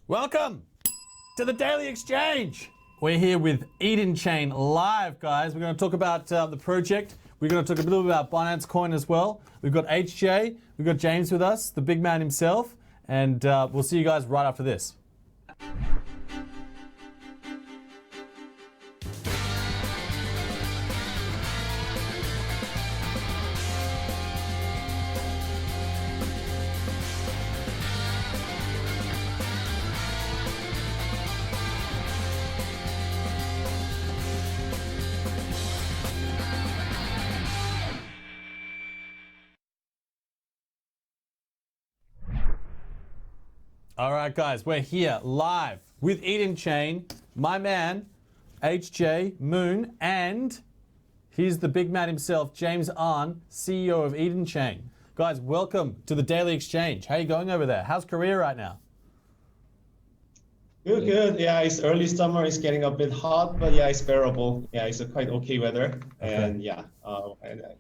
Welcome to the Daily Exchange. We're here with Edenchain live, guys. We're going to talk about the project. We're going to talk a little bit about Binance Coin as well. We've got HJ, we've got James with us, the big man himself, and we'll see you guys right after this. All right, guys, we're here live with Edenchain, my man, HJ Moon, and he's the big man himself, James Ahn, CEO of Edenchain. Guys, welcome to the Daily Exchange. How are you going over there? How's Korea right now? Good. Yeah, it's early summer. It's getting a bit hot, but yeah, it's bearable. Yeah, it's a quite okay weather. And yeah,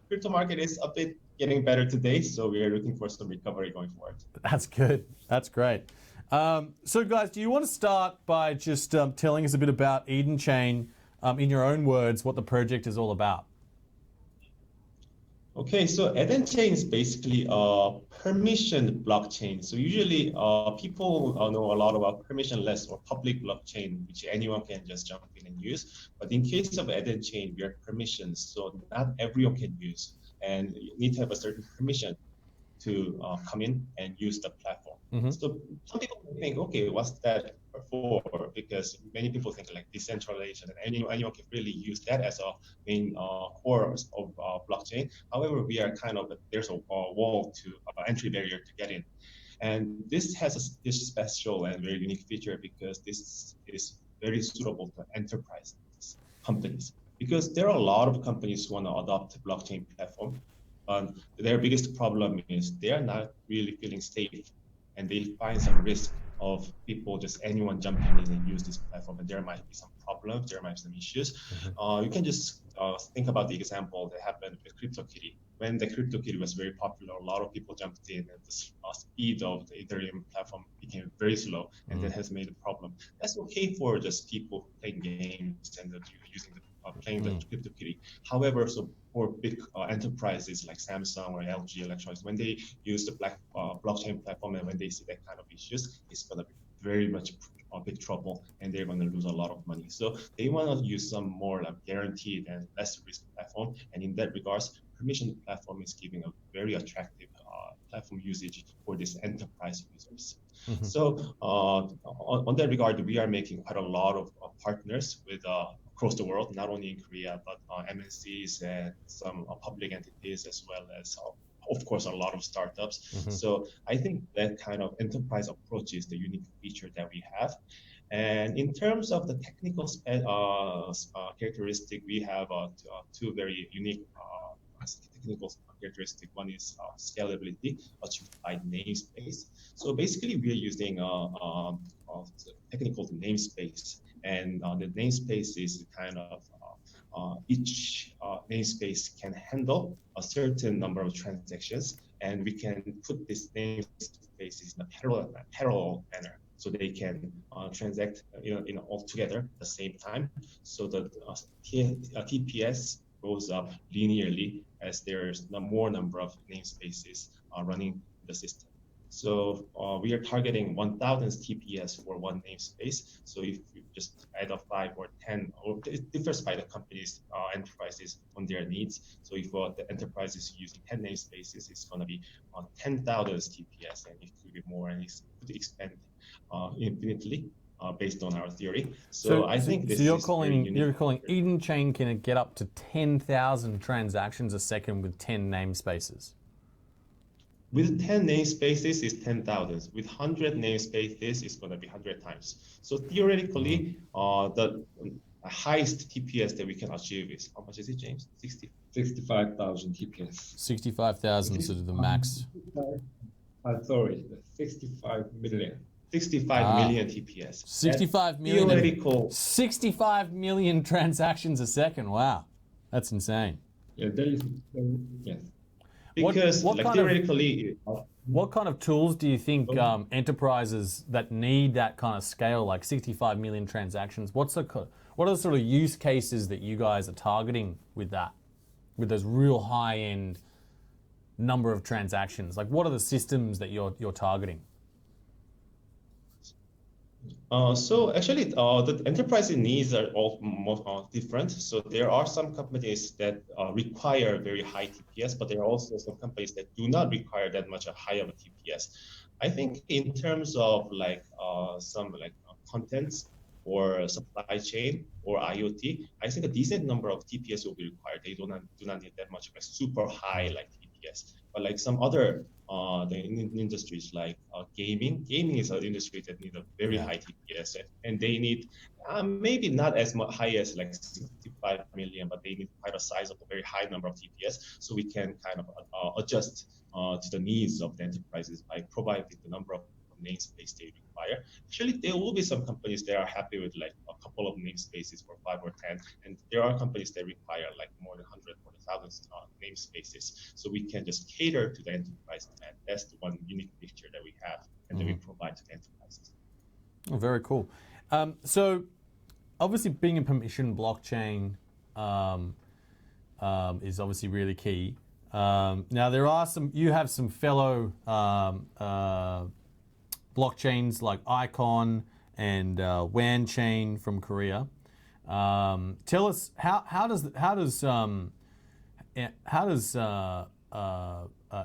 crypto market is a bit getting better today, so we are looking for some recovery going forward. That's good. That's great. So guys, do you want to start by just telling us a bit about Edenchain, in your own words, what the project is all about? Okay, so Edenchain is basically a permissioned blockchain. So usually people know a lot about permissionless or public blockchain, which anyone can just jump in and use. But in case of Edenchain, we are permissions, so not everyone can use. And you need to have a certain permission to come in and use the platform. Mm-hmm. So some people think, okay, what's that for? Because many people think like decentralization and anyone can really use that as a main core of blockchain. However, we are there's a wall to entry barrier to get in. And this has this special and very unique feature because this is very suitable to enterprise companies. Because there are a lot of companies who want to adopt a blockchain platform. Their biggest problem is they are not really feeling safe, and they find some risk of people, just anyone jumping in and use this platform, and there might be some problems, there might be some issues. Mm-hmm. You can just think about the example that happened with CryptoKitty. When the CryptoKitty was very popular, a lot of people jumped in, and the speed of the Ethereum platform became very slow, and mm-hmm. that has made a problem. That's okay for just people playing games and using playing the CryptoKitty. However, so for big enterprises like Samsung or LG Electronics, when they use the blockchain platform and when they see that kind of issues, it's going to be very much big trouble, and they're going to lose a lot of money. So they want to use some more like guaranteed and less risk platform. And in that regards, permission platform is giving a very attractive platform usage for these enterprise users. Mm-hmm. So on that regard, we are making quite a lot of partners with across the world, not only in Korea, but MNCs and some public entities, as well as, of course, a lot of startups. Mm-hmm. So I think that kind of enterprise approach is the unique feature that we have. And in terms of the technical characteristic, we have two very unique technical characteristic. One is scalability, achieved by namespace. So basically, we are using technical namespace, and the namespace is kind of each namespace can handle a certain number of transactions, and we can put this namespaces in a parallel manner, so they can transact all together at the same time. So the TPS goes up linearly as there's more number of namespaces running the system. So we are targeting 1,000 TPS for one namespace. So if you just add up 5 or 10, or it differs by the companies, enterprises on their needs. So if the enterprise is using 10 namespaces, it's going to be 10,000 TPS, and it could be more, and it could expand infinitely. Based on our theory, so I think this you're is calling Edenchain can get up to 10,000 transactions a second with 10 namespaces. With 10 namespaces is 10,000. With 100 namespaces, it's going to be 100 times. So theoretically, the highest TPS that we can achieve is, how much is it, James? 65,000 TPS. 65,000 sort of the max. Sorry, 65 million. 65 million TPS. 65 million. Theoretical. 65 million transactions a second. Wow, that's insane. Yeah, there is. Yes. Because theoretically, What kind of tools do you think enterprises that need that kind of scale, like 65 million transactions, what are the sort of use cases that you guys are targeting with that, with those real high end number of transactions? Like, what are the systems that you're targeting? So actually, the enterprise needs are all different. So there are some companies that require very high TPS, but there are also some companies that do not require that much a high of a TPS. I think in terms of like some like contents or supply chain or IoT, I think a decent number of TPS will be required. They do not need that much of a super high like TPS. But like some other industries like gaming is an industry that need a very high TPS, and they need maybe not as high as like 65 million, but they need quite a sizable, very high number of TPS, so we can kind of adjust to the needs of the enterprises by providing the number of namespace they require. Actually, there will be some companies that are happy with like a couple of namespaces for 5 or 10, and there are companies that require like more than 100 or 1,000 namespaces. So we can just cater to the enterprise demand. That's the one unique feature that we have and that we provide to the enterprises. Oh, very cool. So obviously being a permission blockchain is obviously really key. Now there are you have some fellow blockchains like Icon and Wanchain from Korea. Tell us how does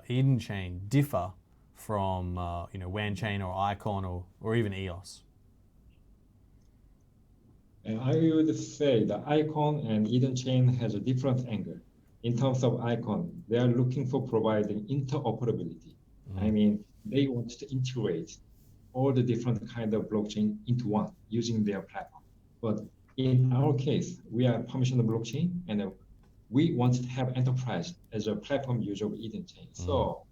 Edenchain differ from Wanchain or Icon or even EOS? And I would say the Icon and Edenchain has a different angle. In terms of Icon, they are looking for providing interoperability. I mean, they want to integrate all the different kind of blockchain into one using their platform. But in our case, we are permissioned blockchain, and we want to have enterprise as a platform user of Edenchain. So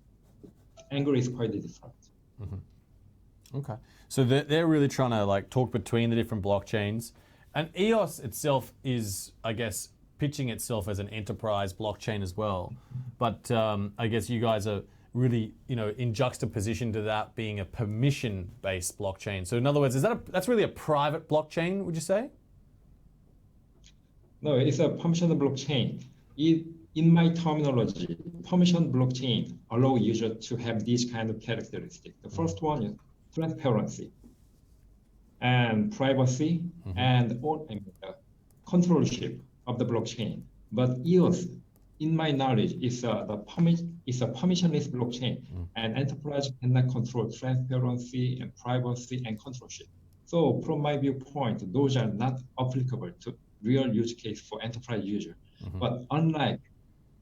angle is quite different. Okay, so they're really trying to like talk between the different blockchains, and EOS itself is, I guess, pitching itself as an enterprise blockchain as well. But I guess you guys are really, in juxtaposition to that being a permission-based blockchain. So in other words, that's really a private blockchain, would you say? No, it's a permission blockchain. In my terminology, permission blockchain allow users to have these kind of characteristics. The first one is transparency and privacy and controllership of the blockchain. But EOS, in my knowledge, is a permissionless blockchain, and enterprise cannot control transparency and privacy and controllership. So from my viewpoint, those are not applicable to real use case for enterprise user. But unlike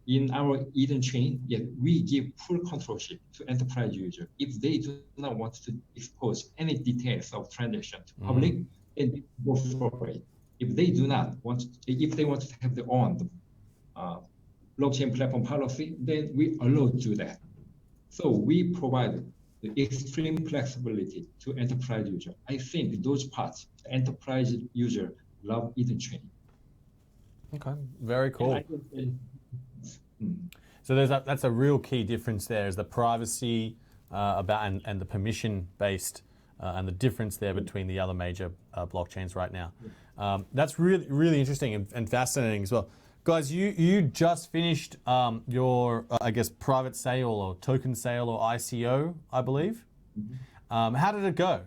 in our Edenchain, we give full controllership to enterprise user. If they do not want to expose any details of transaction to public, then they go for it. If they do not want, if they want to have their own blockchain platform policy, then we allow to do that. So we provide the extreme flexibility to enterprise user. I think those parts, enterprise user love Edenchain. Okay, very cool. So that's a real key difference there, is the privacy and the permission based and the difference there between the other major blockchains right now. That's really, really interesting and fascinating as well. Guys, you just finished your, I guess, private sale or token sale or ICO, I believe. How did it go?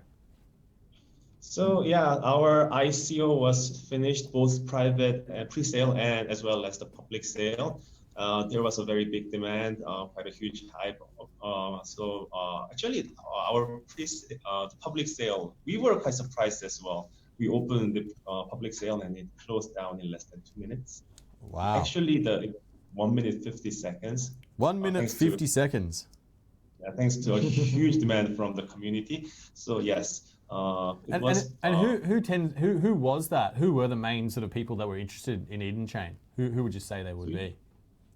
So yeah, our ICO was finished, both private pre-sale and as well as the public sale. There was a very big demand, quite a huge hype. Actually, our the public sale, we were quite surprised as well. We opened the public sale and it closed down in less than 2 minutes. Wow. Actually, the 1 minute 50 seconds. 1 minute 50 seconds. Yeah, thanks to a huge demand from the community. So yes. Who was that? Who were the main sort of people that were interested in Edenchain? Who would you say they would be?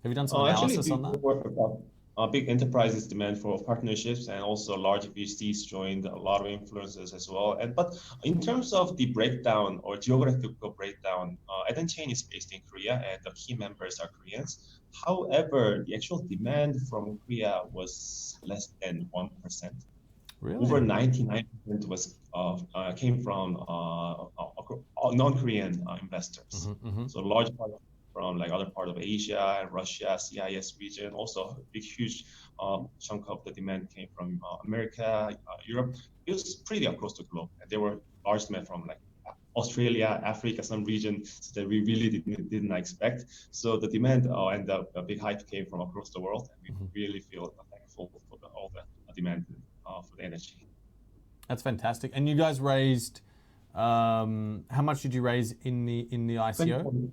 Have you done some analysis on that? Big enterprises demand for partnerships, and also large VCs joined, a lot of influencers as well. But in terms of the breakdown or geographical breakdown, Edenchain is based in Korea and the key members are Koreans. However, the actual demand from Korea was less than 1%. Really? Over 99% was came from non-Korean investors. So a large part from like other part of Asia, Russia, CIS region. Also, a big, huge chunk of the demand came from America, Europe. It was pretty across the globe. And there were large demand from like Australia, Africa, some regions that we really didn't expect. So the demand and the big hype came from across the world, and we really feel thankful for all the demand for the energy. That's fantastic. And you guys raised, how much did you raise in the ICO?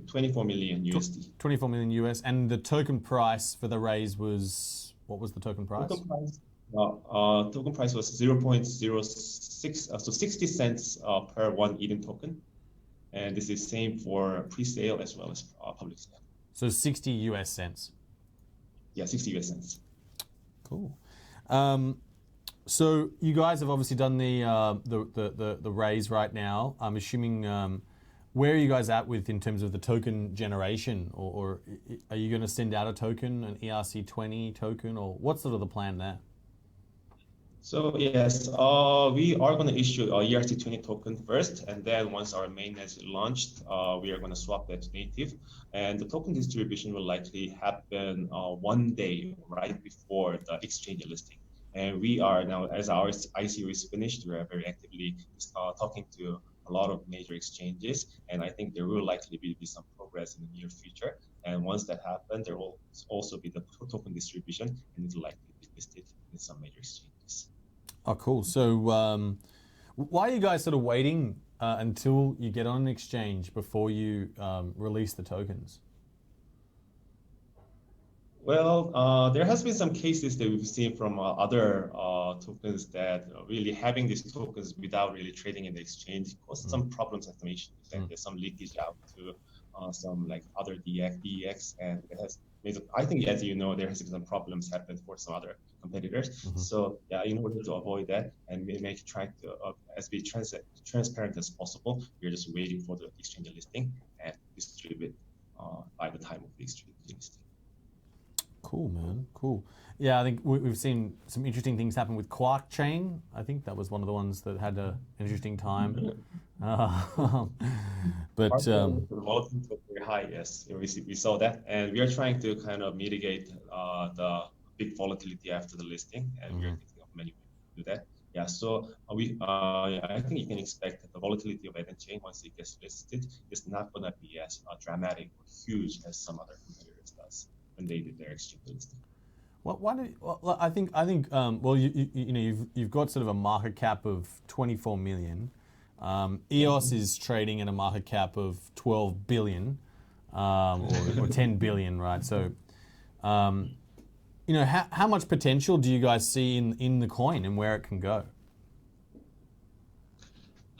24 million USD. 24 million US. And the token price for the raise was, what was the token price? Token price was 0.06, so 60 cents per one Eden token. And this is same for pre-sale as well as public sale. So 60 US cents. Yeah, 60 US cents. Cool. So you guys have obviously done the raise right now. I'm assuming, where are you guys at with in terms of the token generation, or are you going to send out a token, an ERC20 token, or what's sort of the plan there? So yes, we are going to issue a ERC20 token first, and then once our mainnet is launched, we are going to swap that to native. And the token distribution will likely happen one day right before the exchange listing. And we are now, as our ICO is finished, we are very actively talking to a lot of major exchanges, and I think there will likely be some progress in the near future. And once that happens, there will also be the token distribution, and it will likely be listed in some major exchanges. Oh, cool. So why are you guys sort of waiting until you get on an exchange before you release the tokens? Well, there has been some cases that we've seen from other tokens that really having these tokens without really trading in the exchange caused some problems at the exchange. And there's some leakage out to some like other DEX, and it has made, I think, as you know, there has been some problems happened for some other competitors. So yeah, in order to avoid that and try to as be transparent as possible, we're just waiting for the exchange listing and distribute by the time of the exchange listing. Cool, man. Cool. Yeah, I think we've seen some interesting things happen with Quark Chain. I think that was one of the ones that had an interesting time. But the volatility was very high. Yes, we saw that, and we are trying to kind of mitigate the big volatility after the listing, and we are thinking of many ways to do that. Yeah, so I think you can expect that the volatility of Edenchain once it gets listed is not going to be as dramatic or huge as some other competitors does when they did their exchange listing. Well, I think well, you've got sort of a market cap of 24 million. EOS is trading at a market cap of 12 billion or 10 billion, right? So, how much potential do you guys see in the coin and where it can go?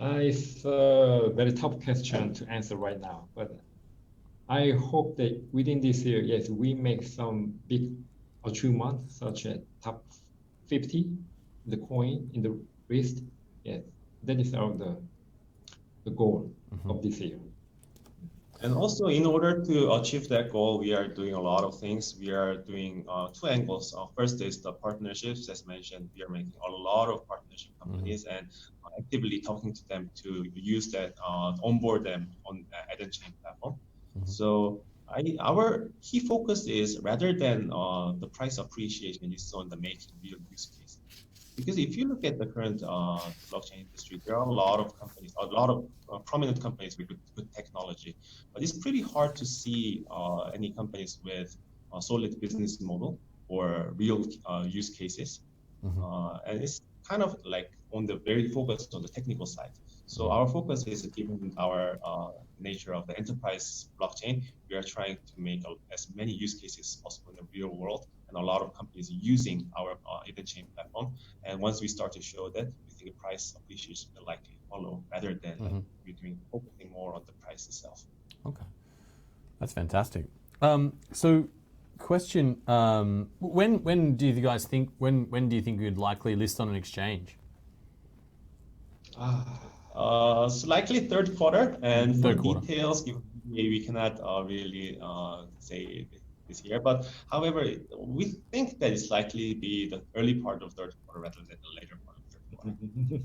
It's a very tough question to answer right now, but I hope that within this year, yes, we make some big achievement, such as top 50, the coin in the list. Yes, that is the goal of this year. And also, in order to achieve that goal, we are doing a lot of things. We are doing two angles. First is the partnerships. As mentioned, we are making a lot of partnership companies and actively talking to them to use that, onboard them on Edenchain platform. So our key focus is, rather than the price appreciation is on the making real use case. Because if you look at the current blockchain industry, there are a lot of companies, a lot of prominent companies with good technology, but it's pretty hard to see any companies with a solid business model or real use cases. And it's kind of like on the very focused on the technical side. So our focus is, given our nature of the enterprise blockchain, we are trying to make as many use cases as possible in the real world, and a lot of companies using our Edenchain platform. And once we start to show that, we think the price appreciation will likely follow, rather than focusing more on the price itself. Okay, that's fantastic. So, question: when do you guys think when do you think you'd likely list on an exchange? So likely third quarter, and for Third quarter. details, we cannot really say this here. But however, we think that it's likely to be the early part of third quarter rather than the later part of third quarter.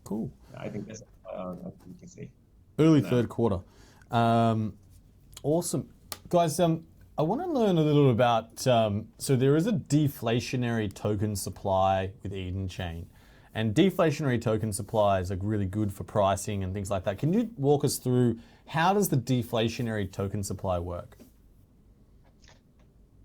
Cool. I think that's what we can say. Early third quarter. Awesome. Guys, I want to learn a little about, so there is a deflationary token supply with Edenchain. And deflationary token supplies are really good for pricing and things like that. Can you walk us through how does the deflationary token supply work?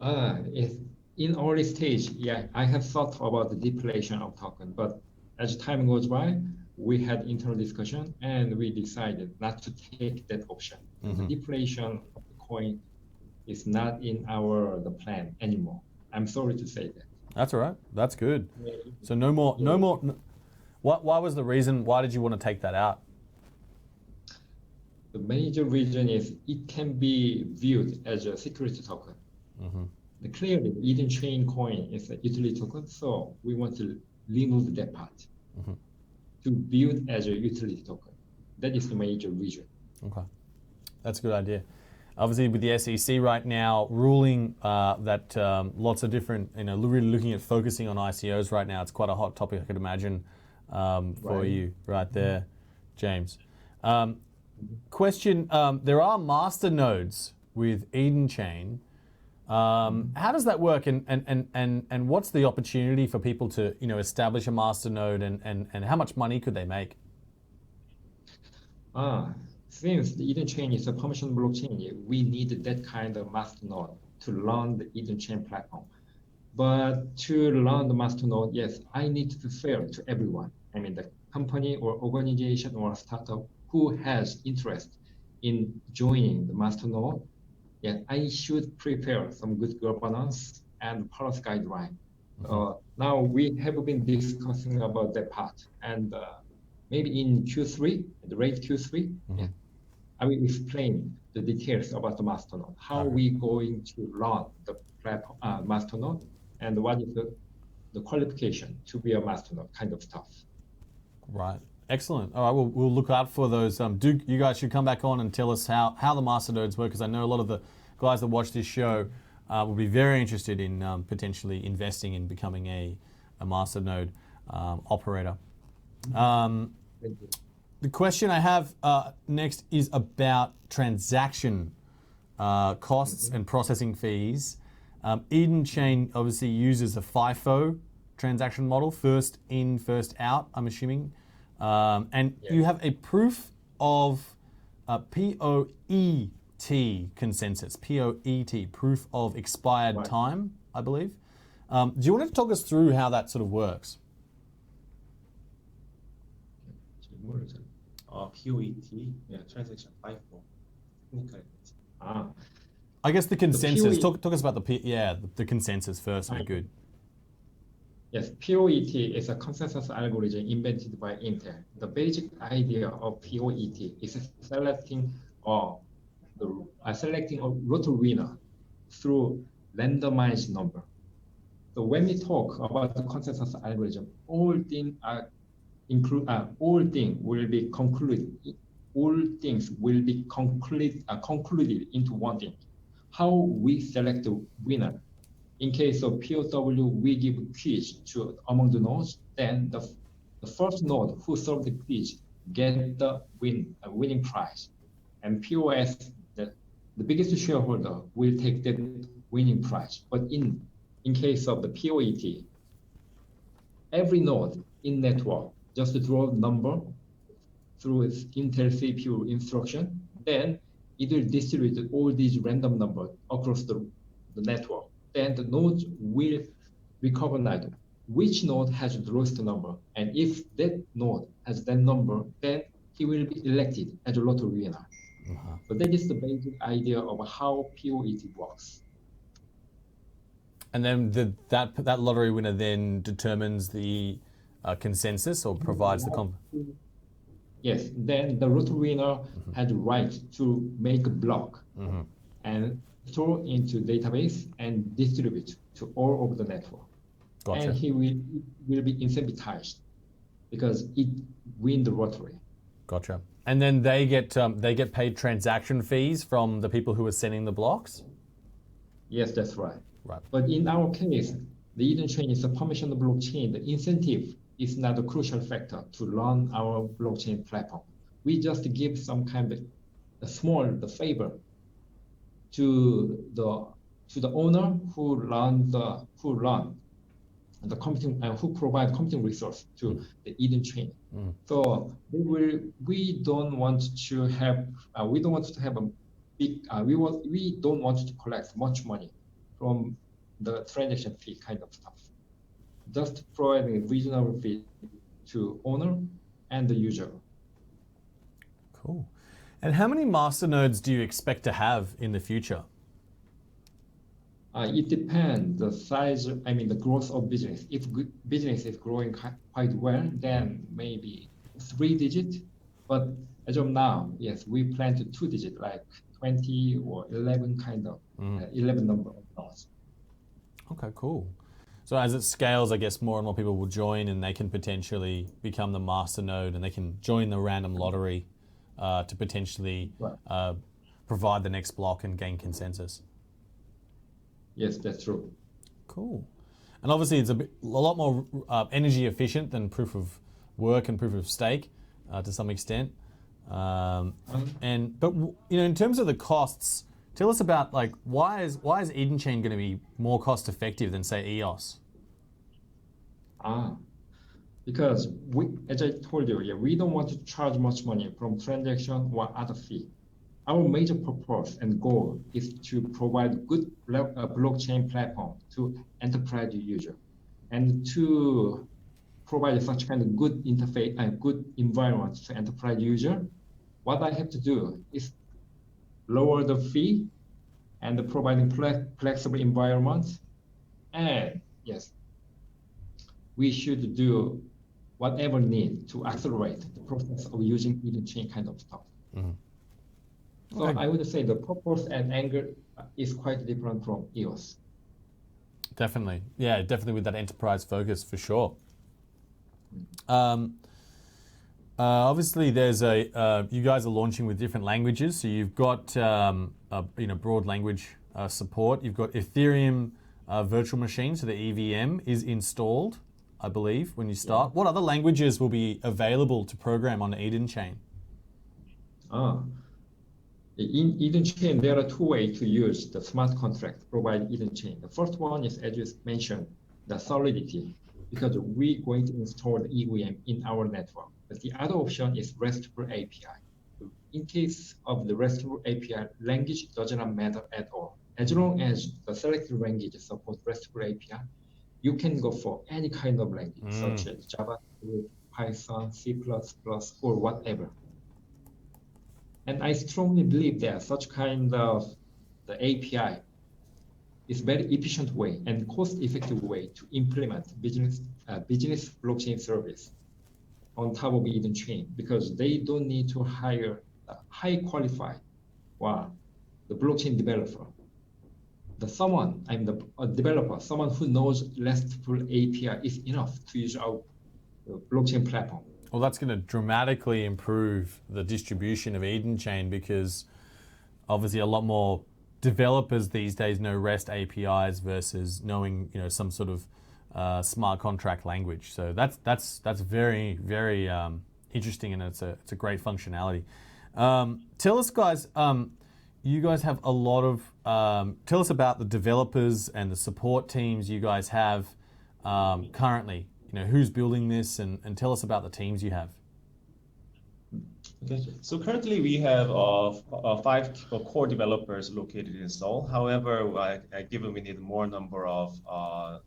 In early stage, yeah, I have thought about the deflation of token, but as time goes by, we had internal discussion and we decided not to take that option. The deflation of the coin is not in the plan anymore. I'm sorry to say that. That's all right. That's good. So no more. Why was the reason? Why did you want to take that out? The major reason is it can be viewed as a security token. Clearly, Edenchain coin is a utility token, so we want to remove that part to view it as a utility token. That is the major reason. Okay, that's a good idea. Obviously, with the SEC right now ruling that lots of different, really looking at focusing on ICOs right now, it's quite a hot topic, I could imagine, for you right there, James. Question, there are master nodes with Edenchain. How does that work, and what's the opportunity for people to establish a master node, and how much money could they make? Since the Edenchain is a permission blockchain, we need that kind of master node to run the Edenchain platform. But to run the master node, yes, I need to be fair to everyone. I mean, the company or organization or startup who has interest in joining the master node, yeah, I should prepare some good governance and policy guideline. Now we have been discussing about that part, and maybe in Q3, the late Q3, yeah, I will explain the details about the master node, how we going to run the platform, master node, and what is the qualification to be a master node kind of stuff. Right. Excellent. All right, we'll look out for those. You guys should come back on and tell us how the master nodes work, because I know a lot of the guys that watch this show will be very interested in potentially investing in becoming a master node operator. The question I have next is about transaction costs and processing fees. Edenchain obviously uses a FIFO transaction model, first in, first out, I'm assuming. And you have a proof of POET consensus, POET, proof of expired time, I believe. Do you want to talk us through how that sort of works? POET, transaction FIFO. I guess the consensus. Talk us about the consensus first. Would be good. Yes, POET is a consensus algorithm invented by Intel. The basic idea of POET is selecting a lottery winner through randomized number. So when we talk about the consensus algorithm, all things will be concluded. All things will be concluded into one thing. How we select the winner. In case of POW, we give quiz to among the nodes. Then the first node who solved the quiz get the winning prize. And POS, the biggest shareholder, will take the winning prize. But in case of the POET, every node in network just draw number through its Intel CPU instruction. Then it will distribute all these random numbers across the network. Then the nodes will recognize which node has the lowest number. And if that node has that number, then he will be elected as a lottery winner. So that is the basic idea of how POET works. And then that lottery winner then determines the consensus or provides the Yes, then the lottery winner has the right to make a block and store into database and distribute to all over the network. Gotcha. And he will be incentivized because it win the lottery. Gotcha. And then they get paid transaction fees from the people who are sending the blocks? Yes, that's right. Right. But in our case, the Edenchain is a permission blockchain. The incentive is not a crucial factor to run our blockchain platform. We just give some kind of the favor to the owner who run the computing who provide computing resource to the Edenchain. So we don't want to have a big we don't want to collect much money from the transaction fee kind of stuff. Just providing a reasonable fee to owner and the user. Cool. And how many masternodes do you expect to have in the future? It depends the size, the growth of business. If business is growing quite well, then maybe 3-digit. But as of now, yes, we plan to 2-digit, like 20 or 11 kind of 11 number of nodes. Okay, cool. So as it scales, I guess more and more people will join, and they can potentially become the master node, and they can join the random lottery to potentially provide the next block and gain consensus. Yes, that's true. Cool. And obviously it's a lot more energy efficient than proof of work and proof of stake to some extent. But in terms of the costs, tell us about why is Edenchain going to be more cost effective than say EOS? Because as I told you, we don't want to charge much money from transaction or other fee. Our major purpose and goal is to provide good blockchain platform to enterprise user, and to provide such kind of good interface and good environment to enterprise user. What I have to do is lower the fee and providing flexible environment. And yes, we should do whatever need to accelerate the process of using Edenchain kind of stuff. So I would say the purpose and angle is quite different from EOS. Definitely. Yeah, definitely with that enterprise focus for sure. Obviously there's you guys are launching with different languages. So you've got broad language support. You've got Ethereum virtual machine, so the EVM is installed, I believe, when you start. What other languages will be available to program on Edenchain? In Edenchain, there are 2 ways to use the smart contract provided Edenchain. The first one is, as you mentioned, the solidity, because we're going to install the EVM in our network. But the other option is RESTful API. In case of the RESTful API, language does not matter at all. As long as the selected language supports RESTful API, you can go for any kind of language, such as Java, Python, C++, or whatever. And I strongly believe that such kind of the API is very efficient way and cost-effective way to implement business blockchain service on top of Edenchain, because they don't need to hire a high qualified the blockchain developer. A developer, someone who knows RESTful API is enough to use our blockchain platform. Well, that's going to dramatically improve the distribution of Edenchain, because obviously a lot more developers these days know REST APIs versus knowing some sort of smart contract language. So that's very, very interesting, and it's a great functionality. Tell us, guys. You guys have a lot of. Tell us about the developers and the support teams you guys have currently. Who's building this, and tell us about the teams you have. Okay, so currently we have 5 core developers located in Seoul. However, given we need more number of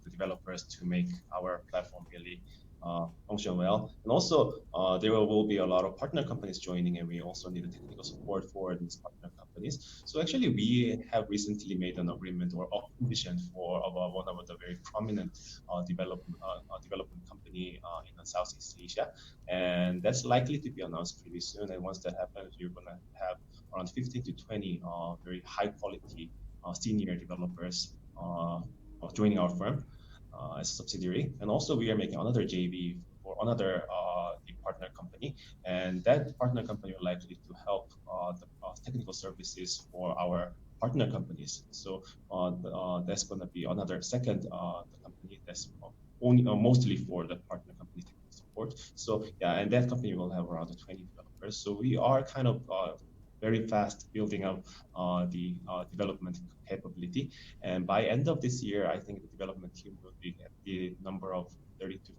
the developers to make our platform really function well, and also there will be a lot of partner companies joining, and we also need the technical support for these partner companies. So actually, we have recently made an agreement or acquisition for one of the very prominent development company in Southeast Asia, and that's likely to be announced pretty soon. And once that happens, you're gonna have around 15 to 20 very high quality senior developers joining our firm as a subsidiary. And also we are making another JV for another partner company, and that partner company will likely to help the technical services for our partner companies. So that's going to be another second company that's only mostly for the partner company technical support. So yeah, and that company will have around 20 developers. So we are kind of very fast building up the development capability. And by end of this year, I think the development team will be at the number of 30 to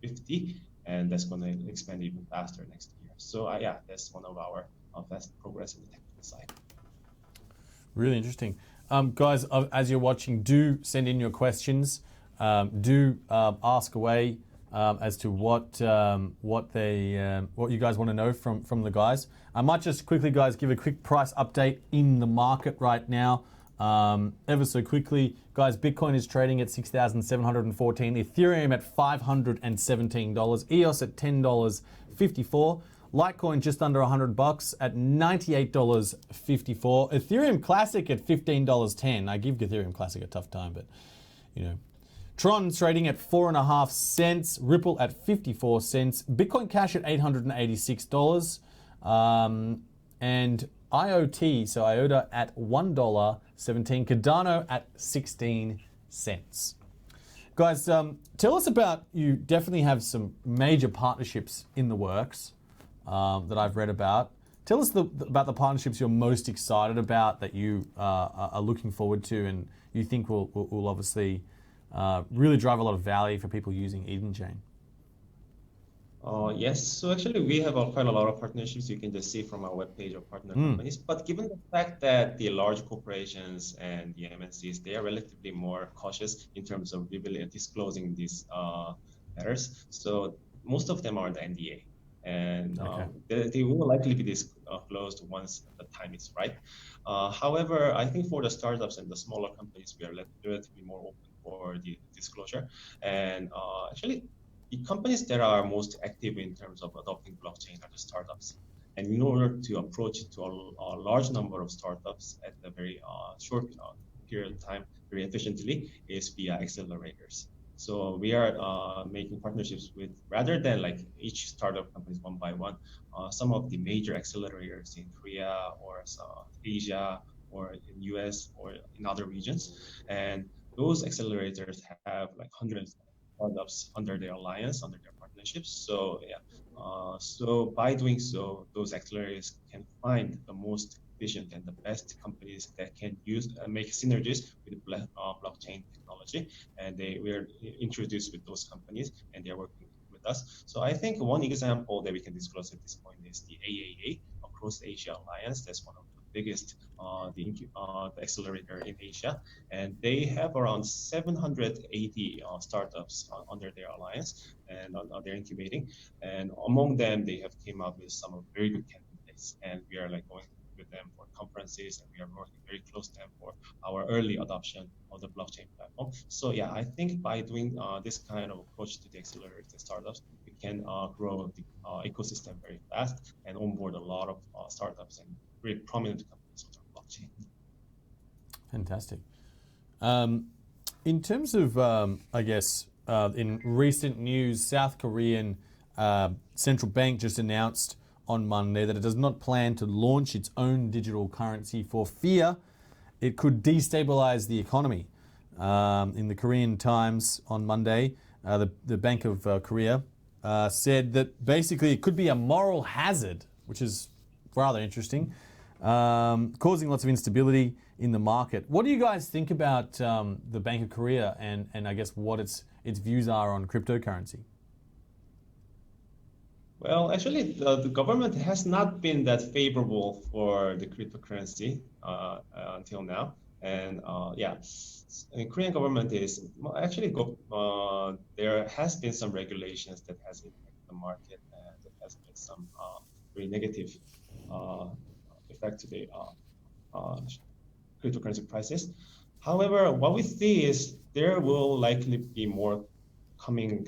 50, and that's going to expand even faster next year. So yeah, that's one of our fast progress in the technical side. Really interesting. Guys, as you're watching, do send in your questions. Do ask away as to what you guys want to know from the guys. I might just quickly, guys, give a quick price update in the market right now. Ever so quickly, guys, Bitcoin is trading at 6,714, Ethereum at $517, EOS at $10.54. Litecoin just under $100 at $98.54. Ethereum Classic at $15.10. I give Ethereum Classic a tough time, but you know. Tron's trading at 4.5 cents. Ripple at 54 cents. Bitcoin Cash at $886. And IoT, so IOTA at $1.17. Cardano at 16 cents. Guys, tell us about, you definitely have some major partnerships in the works. That I've read about. Tell us about the partnerships you're most excited about, that you are looking forward to, and you think will obviously really drive a lot of value for people using Edenchain. Yes, so actually we have quite a lot of partnerships. You can just see from our webpage of partner companies. But given the fact that the large corporations and the MNCs, they are relatively more cautious in terms of really disclosing these matters. So most of them are the NDA. And they will likely be disclosed once the time is right. However, I think for the startups and the smaller companies, we are relatively more open for the disclosure. And actually, the companies that are most active in terms of adopting blockchain are the startups. And in order to approach it to a large number of startups at a very short period of time, very efficiently, is via accelerators. So we are making partnerships with, rather than like each startup companies one by one, some of the major accelerators in Korea or Asia or in US or in other regions. And those accelerators have like hundreds of startups under their alliance, under their partnerships. So yeah, so by doing so, those accelerators can find the most efficient and the best companies that can use and make synergies with blockchain technology, and we are introduced with those companies, and they are working with us. So I think one example that we can disclose at this point is the AAA, Across Asia Alliance. That's one of the biggest the accelerator in Asia, and they have around 780 startups under their alliance, and they're incubating. And among them, they have came up with some very good candidates, and we are like going with them for conferences, and we are working very close to them for our early adoption of the blockchain platform. So yeah, I think by doing this kind of approach to the accelerator startups, we can grow the ecosystem very fast and onboard a lot of startups and very prominent companies on the blockchain. Fantastic. In terms of, I guess, in recent news, South Korean central bank just announced on Monday that it does not plan to launch its own digital currency for fear it could destabilize the economy. In the Korean Times on Monday, the Bank of Korea said that basically it could be a moral hazard, which is rather interesting, causing lots of instability in the market. What do you guys think about the Bank of Korea and I guess what its views are on cryptocurrency? Well, actually, the government has not been that favorable for the cryptocurrency until now. And yeah, the Korean government is actually there has been some regulations that has impacted the market, and that has been some very negative effect to the cryptocurrency prices. However, what we see is there will likely be more coming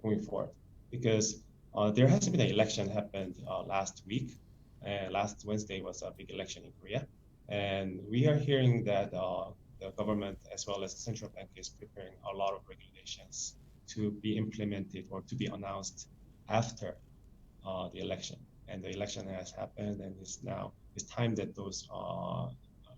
going forward, because there has been an election happened last week, and last Wednesday was a big election in Korea. And we are hearing that the government as well as the central bank is preparing a lot of regulations to be implemented or to be announced after the election. And the election has happened, and it's time that those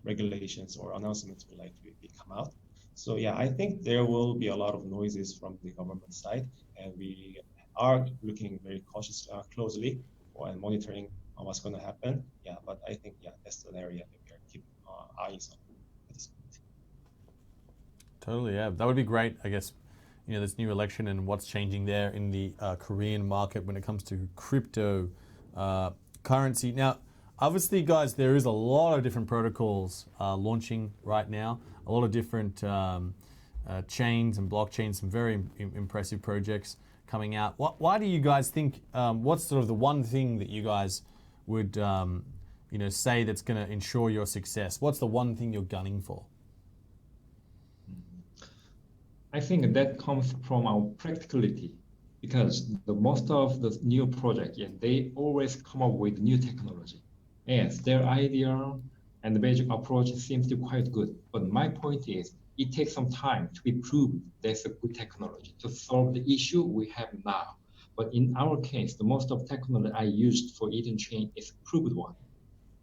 regulations or announcements will likely come out. So yeah, I think there will be a lot of noises from the government side, and we are looking very closely and monitoring what's going to happen. Yeah, but I think that's an area that we are keeping eyes on at this point. Totally, yeah. That would be great, I guess, this new election and what's changing there in the Korean market when it comes to crypto currency. Now, obviously, guys, there is a lot of different protocols launching right now, a lot of different chains and blockchains, some very impressive projects coming out. Why do you guys think, what's sort of the one thing that you guys would say that's going to ensure your success? What's the one thing you're gunning for? I think that comes from our practicality, because the most of the new projects, they always come up with new technology. Yes, their idea and the basic approach seems to be quite good. But my point is, it takes some time to be proved there's a good technology to solve the issue we have now. But in our case, the most of technology I used for Edenchain is proved one,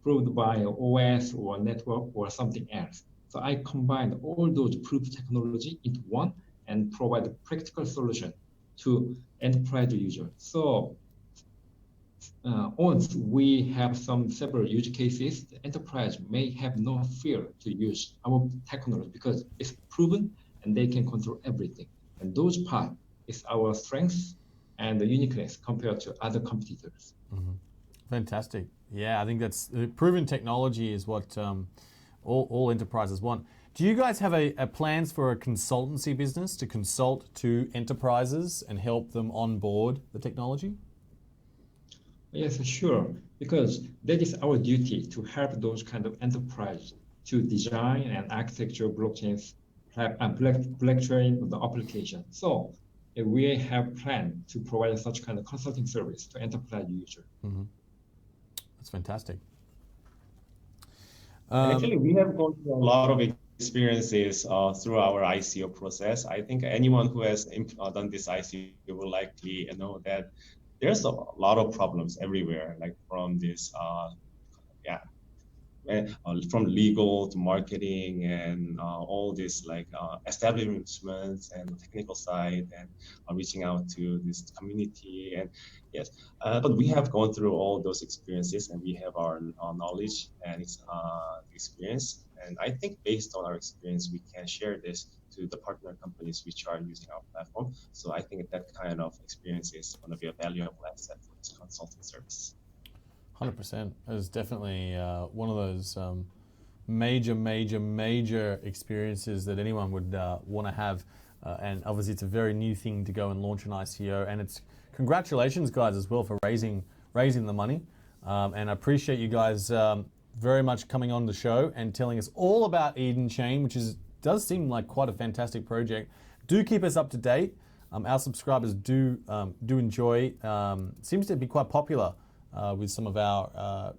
proved by an OS or network or something else. So I combined all those proved technology into one and provide a practical solution to enterprise users. So once we have several use cases, the enterprise may have no fear to use our technology because it's proven and they can control everything. And those part is our strength and the uniqueness compared to other competitors. Mm-hmm. Fantastic. Yeah, I think that's proven technology is what all enterprises want. Do you guys have a plans for a consultancy business to consult to enterprises and help them onboard the technology? Yes, sure, because that is our duty to help those kind of enterprise to design and architecture blockchains, blockchain the application. So we have planned to provide such kind of consulting service to enterprise user. Mm-hmm. That's fantastic. Actually, we have gone through a lot of experiences through our ICO process. I think anyone who has done this ICO will likely know that there's a lot of problems everywhere, like from this, from legal to marketing and all this establishments and technical side and reaching out to this community. And yes, but we have gone through all those experiences and we have our knowledge and experience. And I think based on our experience, we can share this to the partner companies which are using our platform. So I think that kind of experience is going to be a valuable asset for this consulting service. 100%. It's definitely one of those major experiences that anyone would want to have. And obviously it's a very new thing to go and launch an ICO. And it's congratulations, guys, as well for raising the money. And I appreciate you guys very much coming on the show and telling us all about Edenchain, which does seem like quite a fantastic project. Do keep us up to date. Our subscribers do enjoy. Seems to be quite popular with some of our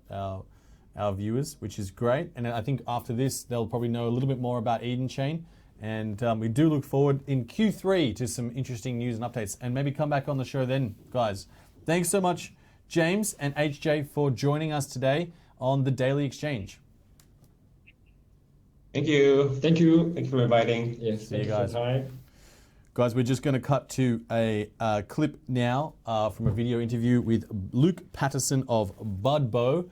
viewers, which is great. And I think after this, they'll probably know a little bit more about Edenchain. And we do look forward in Q3 to some interesting news and updates. And maybe come back on the show then, guys. Thanks so much, James and HJ, for joining us today on the Daily Exchange. Thank you. Thank you. Thank you for inviting. Yes, See you guys. Time. Guys, we're just going to cut to a clip now from a video interview with Luke Patterson of Budbo,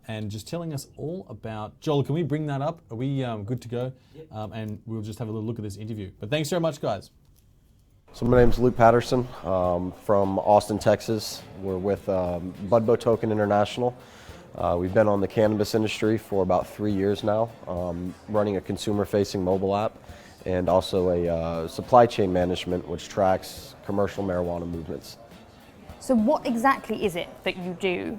and just telling us all about... Joel, can we bring that up? Are we good to go? Yep. And we'll just have a little look at this interview. But thanks very much, guys. So my name is Luke Patterson from Austin, Texas. We're with Budbo Token International. We've been on the cannabis industry for about 3 years now, running a consumer-facing mobile app and also a supply chain management which tracks commercial marijuana movements. So what exactly is it that you do?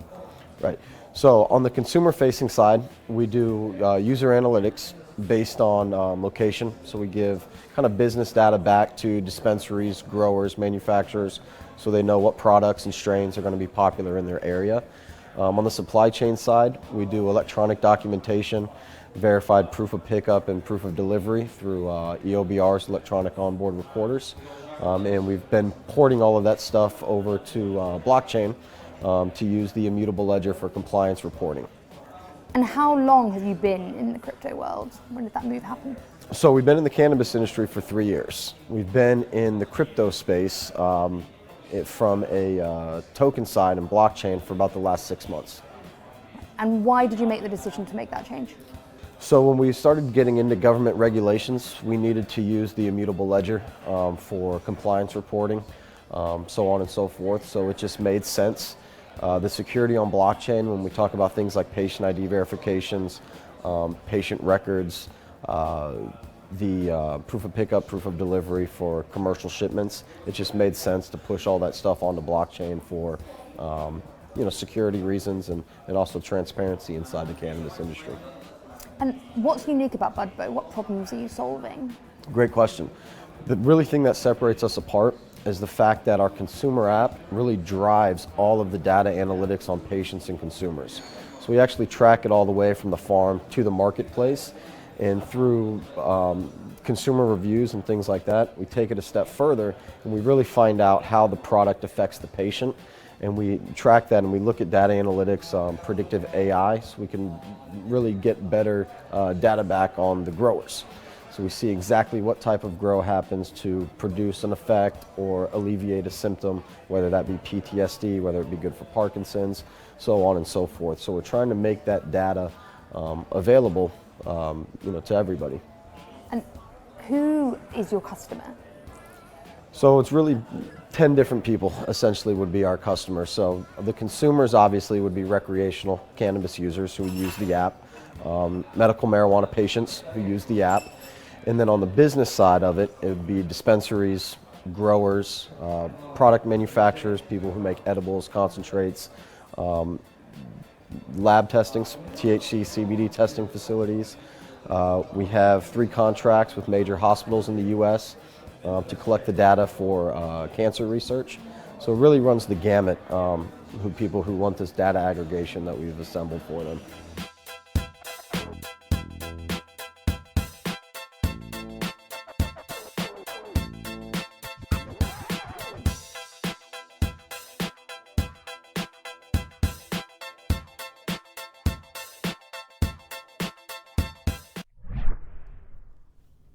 Right. So on the consumer-facing side, we do user analytics based on location. So we give kind of business data back to dispensaries, growers, manufacturers, so they know what products and strains are going to be popular in their area. On the supply chain side, we do electronic documentation, verified proof of pickup and proof of delivery through EOBR's electronic onboard recorders. And we've been porting all of that stuff over to blockchain to use the immutable ledger for compliance reporting. And how long have you been in the crypto world? When did that move happen? So we've been in the cannabis industry for 3 years. We've been in the crypto space from a token side and blockchain for about the last 6 months. And why did you make the decision to make that change? So when we started getting into government regulations, we needed to use the immutable ledger for compliance reporting, so on and so forth. So it just made sense. The security on blockchain, when we talk about things like patient ID verifications, patient records, the proof of pickup, proof of delivery for commercial shipments, it just made sense to push all that stuff onto blockchain for security reasons and also transparency inside the cannabis industry. And what's unique about Budbo? What problems are you solving? Great question. The really thing that separates us apart is the fact that our consumer app really drives all of the data analytics on patients and consumers. So we actually track it all the way from the farm to the marketplace, and through consumer reviews and things like that, we take it a step further and we really find out how the product affects the patient. And we track that and we look at data analytics, predictive AI, so we can really get better data back on the growers. So we see exactly what type of grow happens to produce an effect or alleviate a symptom, whether that be PTSD, whether it be good for Parkinson's, so on and so forth. So we're trying to make that data available to everybody. And who is your customer? So it's really 10 different people essentially would be our customers. So the consumers obviously would be recreational cannabis users who would use the app, medical marijuana patients who use the app, and then on the business side of it, it would be dispensaries, growers, product manufacturers, people who make edibles, concentrates, lab testings, THC, CBD testing facilities. We have 3 contracts with major hospitals in the U.S. To collect the data for cancer research. So it really runs the gamut people who want this data aggregation that we've assembled for them.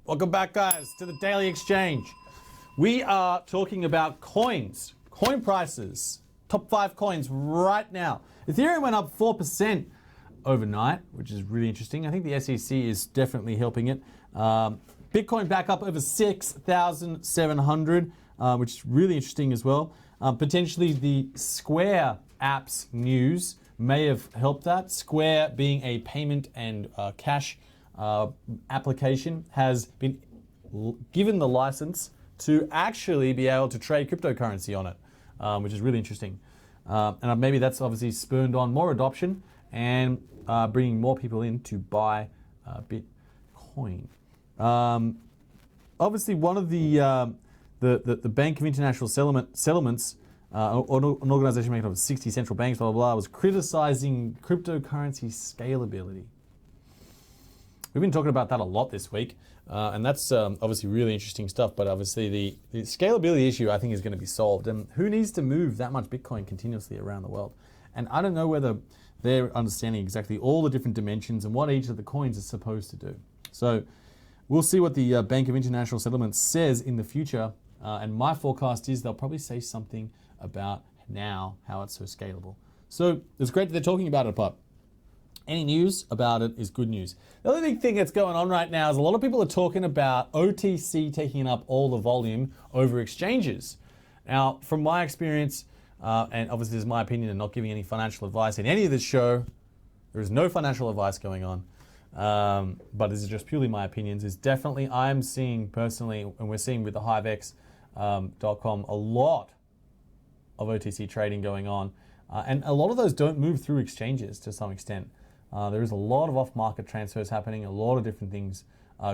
Welcome back, guys, to the Daily Exchange. We are talking about coins, coin prices, top 5 coins right now. Ethereum went up 4% overnight, which is really interesting. I think the SEC is definitely helping it. Bitcoin back up over 6,700, which is really interesting as well. Potentially the Square apps news may have helped that. Square being a payment and cash application has been given the license to actually be able to trade cryptocurrency on it, which is really interesting. And maybe that's obviously spurned on more adoption and bringing more people in to buy Bitcoin. Obviously, one of the Bank of International Settlements, an organization made up of 60 central banks, blah, blah, blah, was criticizing cryptocurrency scalability. We've been talking about that a lot this week, and that's obviously really interesting stuff, but obviously the scalability issue I think is going to be solved. And who needs to move that much Bitcoin continuously around the world? And I don't know whether they're understanding exactly all the different dimensions and what each of the coins is supposed to do. So we'll see what the Bank of International Settlements says in the future, and my forecast is they'll probably say something about now how it's so scalable. So it's great that they're talking about it, but any news about it is good news. The other big thing that's going on right now is a lot of people are talking about OTC taking up all the volume over exchanges. Now, from my experience, and obviously this is my opinion and not giving any financial advice in any of this show, there is no financial advice going on, but this is just purely my opinions, is definitely I'm seeing personally, and we're seeing with the hivex.com, a lot of OTC trading going on. And a lot of those don't move through exchanges to some extent. There is a lot of off-market transfers happening, a lot of different things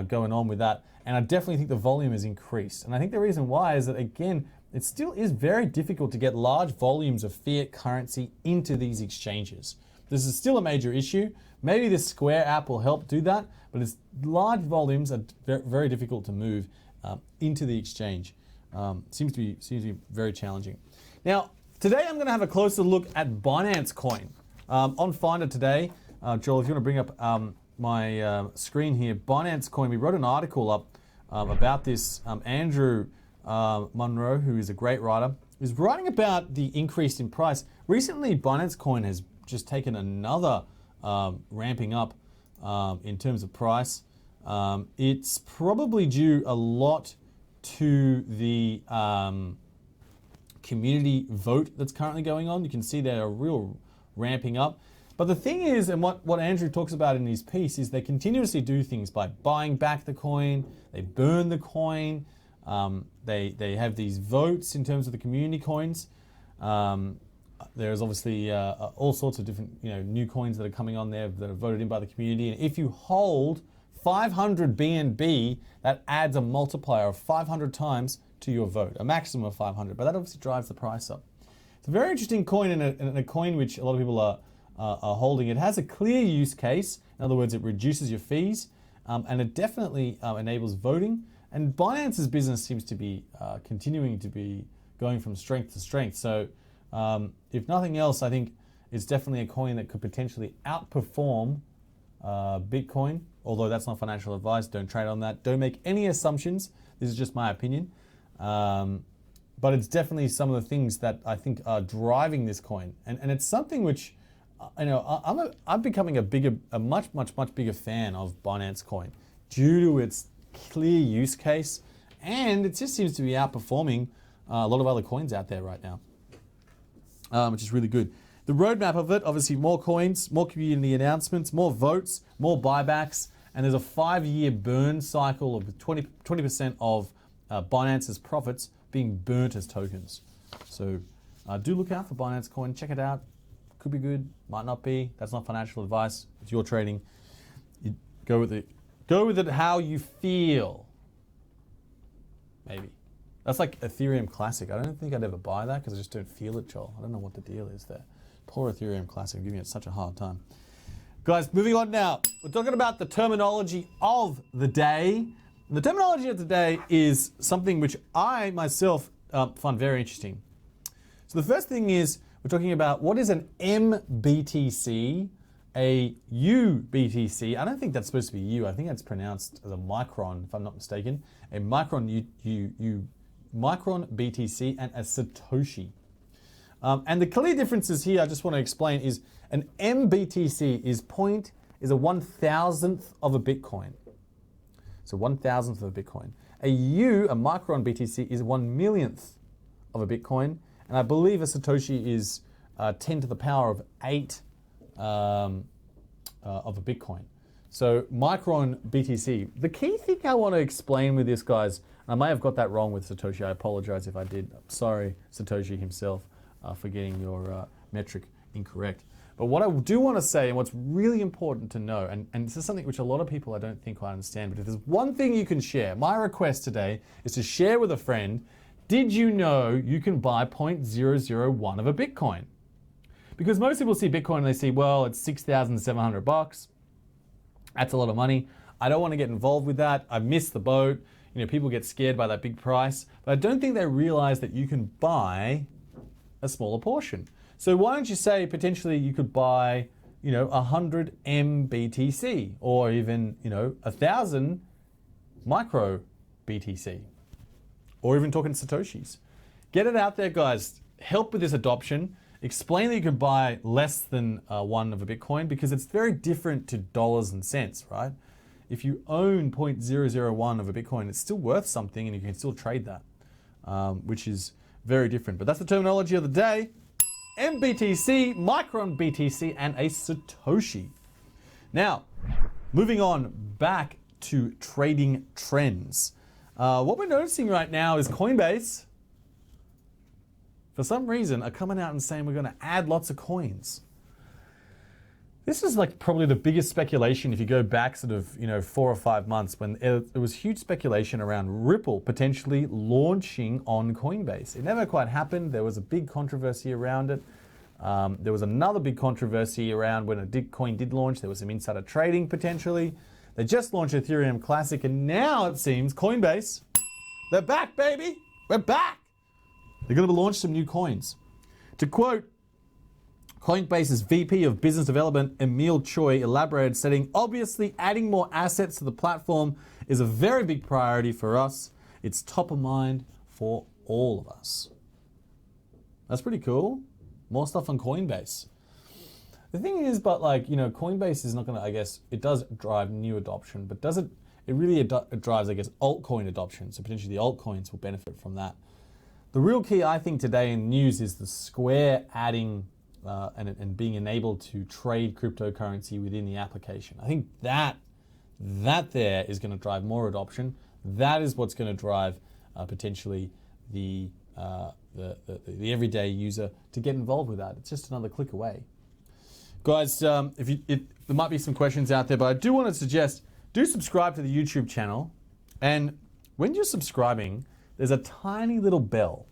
going on with that. And I definitely think the volume has increased. And I think the reason why is that, again, it still is very difficult to get large volumes of fiat currency into these exchanges. This is still a major issue. Maybe the Square app will help do that, but it's large volumes are very difficult to move into the exchange. Seems to be very challenging. Now, today I'm going to have a closer look at Binance Coin. On Finder today, Joel, if you want to bring up my screen here, Binance Coin, we wrote an article up about this. Andrew Monroe, who is a great writer, is writing about the increase in price. Recently, Binance Coin has just taken another ramping up in terms of price. It's probably due a lot to the community vote that's currently going on. You can see they're real ramping up. But the thing is, and what Andrew talks about in his piece, is they continuously do things by buying back the coin, they burn the coin, they have these votes in terms of the community coins. There's obviously all sorts of different new coins that are coming on there that are voted in by the community. And if you hold 500 BNB, that adds a multiplier of 500 times to your vote, a maximum of 500. But that obviously drives the price up. It's a very interesting coin and a coin which a lot of people are holding. It has a clear use case. In other words, it reduces your fees, and it definitely enables voting. And Binance's business seems to be continuing to be going from strength to strength. So if nothing else, I think it's definitely a coin that could potentially outperform Bitcoin, although that's not financial advice. Don't trade on that. Don't make any assumptions. This is just my opinion. But it's definitely some of the things that I think are driving this coin. And it's something which, I'm becoming a much bigger fan of Binance Coin due to its clear use case, and it just seems to be outperforming a lot of other coins out there right now, which is really good. The roadmap of it, obviously more coins, more community announcements, more votes, more buybacks, and there's a 5-year burn cycle of 20% of Binance's profits being burnt as tokens. So do look out for Binance Coin, check it out. Could be good, might not be. That's not financial advice. It's your trading. You go with it how you feel. Maybe. That's like Ethereum Classic. I don't think I'd ever buy that because I just don't feel it, Joel. I don't know what the deal is there. Poor Ethereum Classic, giving it such a hard time. Guys, moving on now. We're talking about the terminology of the day. And the terminology of the day is something which I myself find very interesting. So the first thing is, we're talking about what is an MBTC, a UBTC. I don't think that's supposed to be U. I think that's pronounced as a micron, if I'm not mistaken. A micron micron BTC and a Satoshi. And the clear differences here I just want to explain is an MBTC is a 1,000th of a Bitcoin. So 1,000th of a Bitcoin. A micron BTC is 1,000,000th of a Bitcoin. And I believe a Satoshi is 10 to the power of 8 of a Bitcoin. So micron BTC. The key thing I want to explain with this, guys, and I may have got that wrong with Satoshi. I apologize if I did. I'm sorry, Satoshi himself, for getting your metric incorrect. But what I do want to say, and what's really important to know, and this is something which a lot of people I don't think quite understand, but if there's one thing you can share, my request today is to share with a friend, did you know you can buy 0.001 of a Bitcoin? Because most people see Bitcoin and they see, well, it's $6,700. That's a lot of money. I don't want to get involved with that. I missed the boat. People get scared by that big price. But I don't think they realize that you can buy a smaller portion. So why don't you say potentially you could buy, 100 MBTC or even, 1,000 micro BTC or even talking Satoshis. Get it out there, guys. Help with this adoption. Explain that you can buy less than one of a Bitcoin because it's very different to dollars and cents, right? If you own 0.001 of a Bitcoin, it's still worth something and you can still trade that, which is very different. But that's the terminology of the day. MBTC, Micron BTC, and a Satoshi. Now, moving on back to trading trends. What we're noticing right now is Coinbase, for some reason, are coming out and saying we're going to add lots of coins. This is like probably the biggest speculation if you go back sort of 4 or 5 months when there was huge speculation around Ripple potentially launching on Coinbase. It never quite happened. There was a big controversy around it. There was another big controversy around when a coin did launch. There was some insider trading potentially. They just launched Ethereum Classic and now it seems Coinbase, they're back, baby. We're back. They're going to launch some new coins. To quote Coinbase's VP of Business Development, Emil Choi, elaborated, stating, obviously adding more assets to the platform is a very big priority for us. It's top of mind for all of us. That's pretty cool. More stuff on Coinbase. The thing is, but like, you know, Coinbase is not going to, I guess, it does drive new adoption, but does it really it drives, I guess, altcoin adoption. So potentially the altcoins will benefit from that. The real key, I think, today in news is the Square adding and being enabled to trade cryptocurrency within the application. I think that there is going to drive more adoption. That is what's going to drive potentially the everyday user to get involved with that. It's just another click away. Guys, there might be some questions out there, but I do want to suggest, do subscribe to the YouTube channel. And when you're subscribing, there's a tiny little bell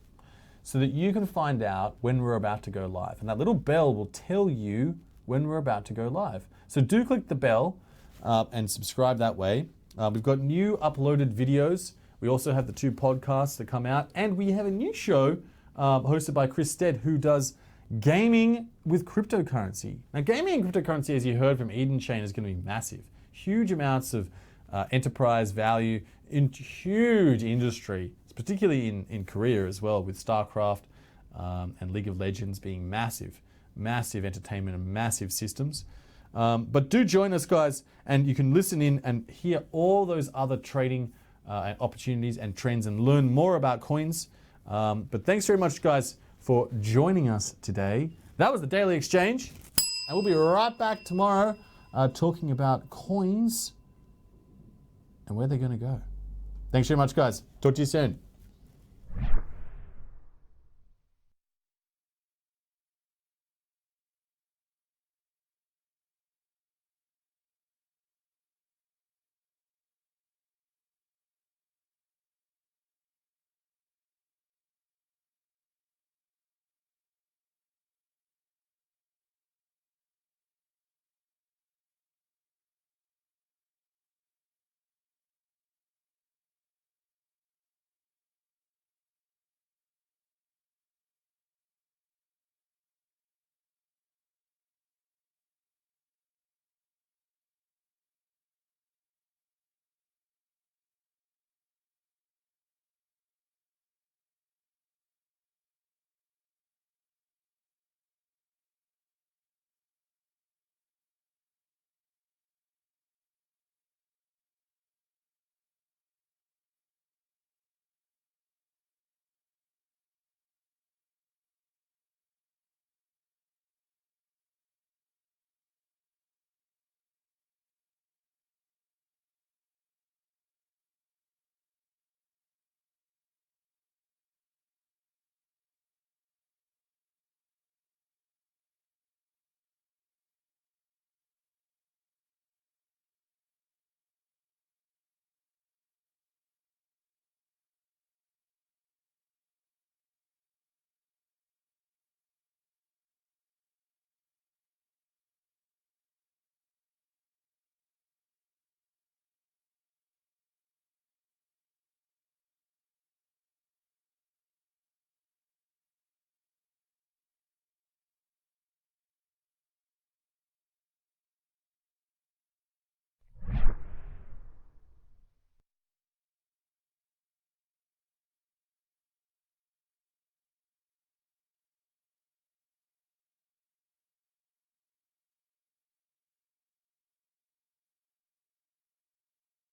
so that you can find out when we're about to go live. And that little bell will tell you when we're about to go live. So do click the bell and subscribe that way. We've got new uploaded videos. We also have the 2 podcasts that come out. And we have a new show hosted by Chris Stead, who does gaming with cryptocurrency. Now, gaming and cryptocurrency, as you heard from Edenchain, is going to be massive. Huge amounts of enterprise value in huge industry, particularly in Korea as well, with StarCraft and League of Legends being massive entertainment and massive systems. But do join us, guys, and you can listen in and hear all those other trading opportunities and trends and learn more about coins. But thanks very much, guys, for joining us today. That was the Daily Exchange, and we'll be right back tomorrow talking about coins and where they're going to go. Thanks very much, guys. Talk to you soon.